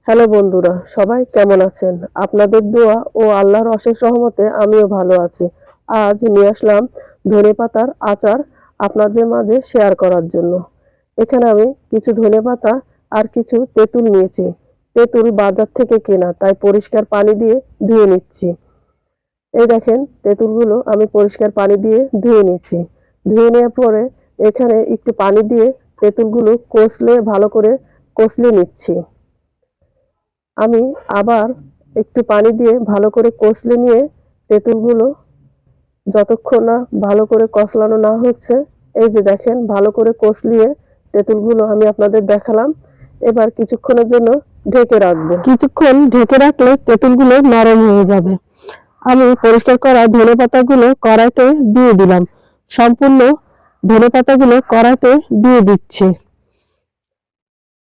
Hello বন্ধুরা, সবাই কেমন আছেন? আপনাদের দোয়া ও আল্লাহর অশেষ রহমতে আমিও ভালো আছি। আজ নিয়ে আসলাম ধনেপাতার আচার আপনাদের মাঝে শেয়ার করার জন্য। এখানে আমি কিছু ধনেপাতা আর কিছু তেঁতুল নিয়েছি। তেঁতুল বাজার থেকে কেনা, তাই পরিষ্কার পানি দিয়ে ধুয়ে নিচ্ছি। এই দেখেন তেঁতুলগুলো আমি পরিষ্কার পানি দিয়ে ধুয়ে নিয়েছি। ধুয়ে নেওয়ার পরে এখানে একটু পানি দিয়ে তেঁতুলগুলো ভালো করে কষলে নিচ্ছি। আমি আবার একটু পানি দিয়ে ভালো করে কষলে নিয়ে তেঁতুলগুলো যতক্ষণ না ভালো করে কষলানো না হচ্ছে, এই যে দেখেন ভালো করে কষলিয়ে তেঁতুলগুলো আমি আপনাদের দেখালাম। এবার কিছুক্ষণের জন্য ঢেকে রাখবো। কিছুক্ষণ ঢেকে রাখলে তেঁতুলগুলো নরম হয়ে যাবে। আমি পরিষ্কার করা ধনেপাতাগুলো কড়াইতে দিয়ে দিলাম। সম্পূর্ণ ধনেপাতাগুলো কড়াইতে দিয়ে দিচ্ছি।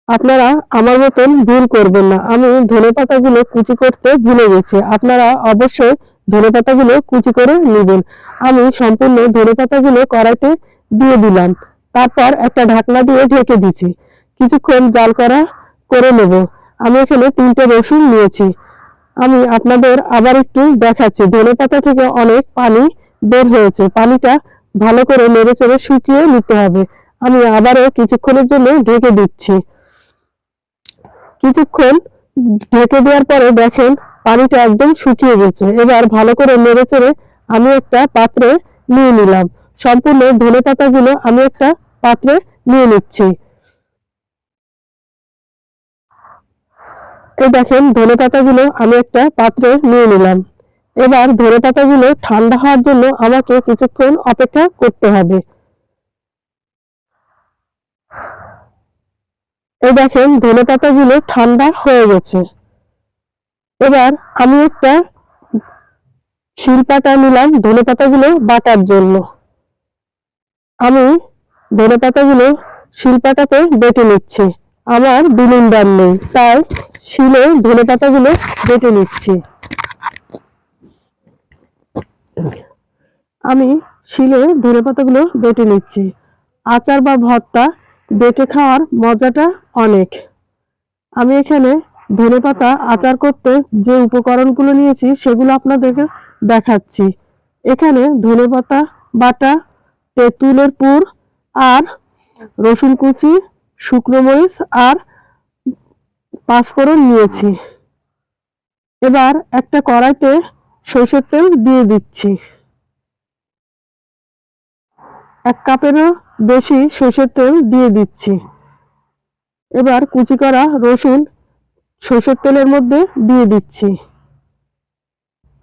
আপনারা আমার মতন ভুল করবেন না। আমি ধনেপাতাগুলো কুচি করতে ভুলে গেছি। আপনারা অবশ্যই ধনেপাতাগুলো কুচি করে নেবেন। আমি সম্পূর্ণ ধনেপাতাগুলো কড়াইতে দিয়ে দিলাম। তারপর একটা ঢাকনা দিয়ে ঢেকে দিচ্ছি। কিছুক্ষণ জাল করে নেব। আমি এখানে 3টে রসুন নিয়েছি। আমি আপনাদের আবার একটু দেখাচ্ছি। ধনেপাতা থেকে অনেক পানি বের হয়েছে। পানিটা ভালো করে নেড়েচেড়ে শুকিয়ে নিতে হবে। আমি আবারও কিছুক্ষণের জন্য ঢেকে দিচ্ছি। কিছুক্ষণ ঢেকে দেওয়ার পরে দেখেন পানিটা একদম শুকিয়ে গেছে। এবার ভালো করে নেড়েচেড়ে আমি একটা পাত্রে নিয়ে নিলাম। সম্পূর্ণ ধনেপাতাগুলো আমি একটা পাত্রে নিয়ে নিচ্ছি। এই দেখেন ধনেপাতাগুলো আমি একটা পাত্রে নিয়ে নিলাম। এবার ধনেপাতাগুলো ঠান্ডা হওয়ার জন্য আমাকে কিছুক্ষণ অপেক্ষা করতে হবে। এই দেখেন ধনেপাতাগুলো ঠান্ডা হয়ে গেছে। এবার আমি একটা শিলপাটা নিলাম ধনেপাতাগুলো বাটার জন্য। আমি ধনেপাতাগুলো শিলপাটাতে বেটে নিচ্ছি। আমার ব্লেন্ডার নেই, তাই শিলে ধনেপাতাগুলো বেটে নিচ্ছি। আমি শিলে ধনেপাতাগুলো বেটে নিচ্ছি। আচার বা ভর্তা বেটে খাওয়ার মজাটা অনেক। আমি এখানে ধনেপাতা আচার করতে যে উপকরণগুলো নিয়েছি সেগুলো আপনাদেরকে দেখাচ্ছি। এখানে ধনেপাতা বাটা, তেঁতুলের পুর আর রসুন কুচি, শুকনো মরিচ আর পাঁচফোড়ন নিয়েছি। এবার একটা কড়াইতে সরষের তেল দিয়ে দিচ্ছি। 1 কাপেরও বেশি সরষের তেল দিয়ে দিচ্ছি। এবার কুচি করা রসুন সরষের তেলের মধ্যে দিয়ে দিচ্ছি।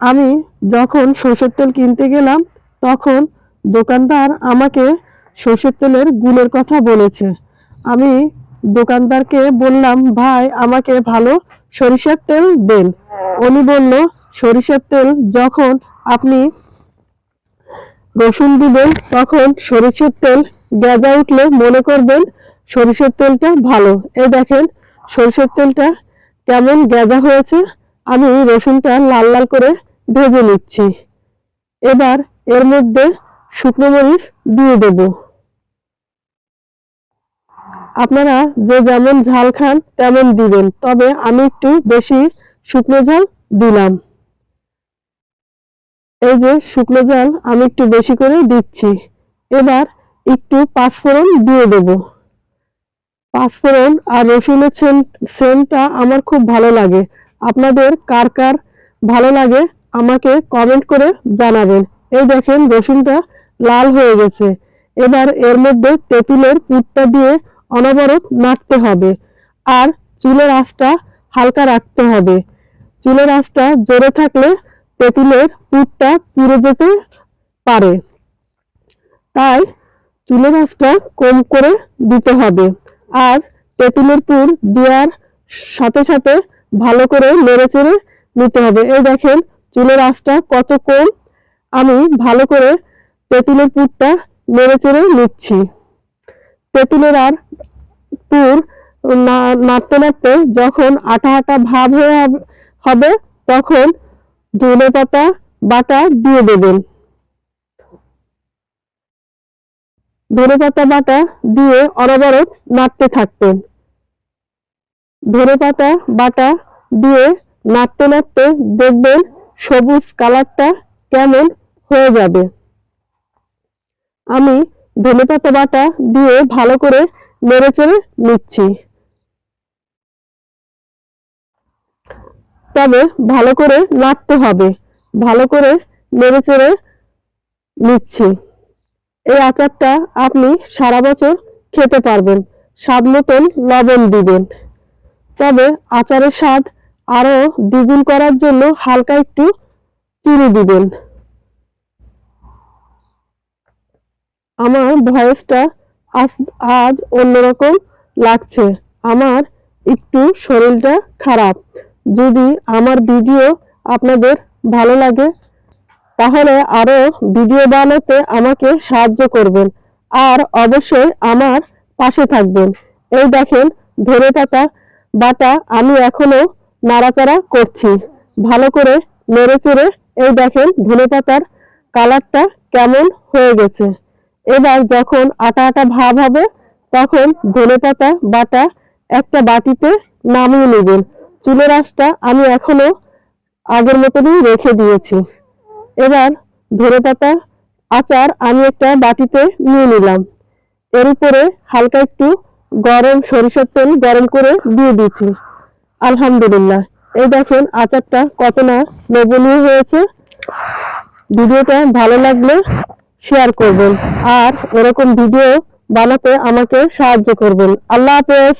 আমি যখন সরষের তেল কিনতে গেলাম তখন দোকানদার আমাকে সরষের তেলের গুণের কথা বলেছে। আমি দোকানদারকে বললাম, ভাই আমাকে ভালো সরিষার তেল দেন। উনি বলল, সরিষার তেল যখন আপনি রসুন দিবেন তখন সরিষার তেল গেজা উঠলে মনে করবেন সরিষার তেলটা ভালো। এই দেখেন সরিষার তেলটা কেমন গেজা হয়েছে। আমি রসুনটা লাল লাল করে ভেজে নিচ্ছি। এবার এর মধ্যে শুকনো মরিচ দিয়ে দেব। আপনারা যে যেমন ঝাল খান তেমন দিবেন, তবে আমি একটু বেশি শুকনো ঝাল দিলাম। এই যে শুকনো ঝাল আমি একটু বেশি করে দিচ্ছি। এবার একটু পাঁচফোড়ন দিয়ে দেব। পাঁচফোড়ন আর রসুনের সেন্টটা আমার খুব ভালো লাগে। আপনাদের কার কার ভালো লাগে আমাকে কমেন্ট করে জানাবেন। এই দেখেন রসুনটা লাল হয়ে গেছে। এবার এর মধ্যে তেঁতুলের পুরটা দিয়ে অনবরত নাড়তে হবে। আর চুলের আঁচটা হালকা রাখতে হবে। চুলের আঁচটা জোরে থাকলে তেঁতুলের পুরটা পুড়ে যেতে পারে, তাই চুলের আঁচটা কম করে দিতে হবে। আর তেঁতুলের পুর দেওয়ার সাথে সাথে ভালো করে নেড়েচেড়ে নিতে হবে। এই দেখেন চুলের আঁচটা কত কম। আমি ভালো করে তেঁতুলের পুরটা নেড়েচেড়ে নিচ্ছি। তেঁতুলের আর পুর নাড়তে নাড়তে যখন আঠা আঠা ভাব হয়ে হবে তখন ধনেপাতা বাটা দিয়ে দেবেন। ধনেপাতা বাটা দিয়ে অনবরত নাড়তে থাকবেন। ধনেপাতা বাটা দিয়ে নাড়তে নাড়তে দেখবেন সবুজ কালারটা কেমন হয়ে যাবে। আমি ধনেপাতা বাটা দিয়ে ভালো করে নেড়েচেড়ে নিচ্ছি। তবে ভালো করে নাড়তে হবে, ভালো করে নেড়েচেড়ে নিচ্ছি। এই আচারটা আপনি সারা বছর খেতে পারবেন। স্বাদ মতন লবণ দিবেন। তবে আচারের স্বাদ আরো দ্বিগুণ করার জন্য হালকা একটু চিনি দিবেন। আমার ভয়েসটা আজ অন্যরকম লাগছে। আমার একটু শরীরটা খারাপ। যদি আমার ভিডিও আপনাদের ভালো লাগে তাহলে আরো ভিডিও বানাতে আমাকে সাহায্য করবেন আর অবশ্যই আমার পাশে থাকবেন। এই দেখেন ধনেপাতা বাটা আমি এখনো নাড়াচাড়া করছি, ভালো করে নেড়েচেড়ে। এই দেখেন ধনেপাতার কালারটা কেমন হয়ে গেছে। এবার যখন আটা আটা ভাব হবে তখন ধনেপাতা বাটা একটা বাটিতে নামিয়ে নেবেন। চুলের আঁচটা আমি এখনো আগের মতনই রেখে দিয়েছি। এবার ধনেপাতা আচার আমি একটা বাটিতে নিয়ে নিলাম। এর উপরে হালকা একটু গরম সরিষার তেল গরম করে দিয়ে দিয়েছি। আলহামদুলিল্লাহ, এই দেখেন আচারটা কত না লোভনীয় হয়েছে। ভিডিওটা ভালো লাগলে শেয়ার করবেন আর এরকম ভিডিও বানাতে আমাকে সাহায্য করবেন। আল্লাহ হাফেজ।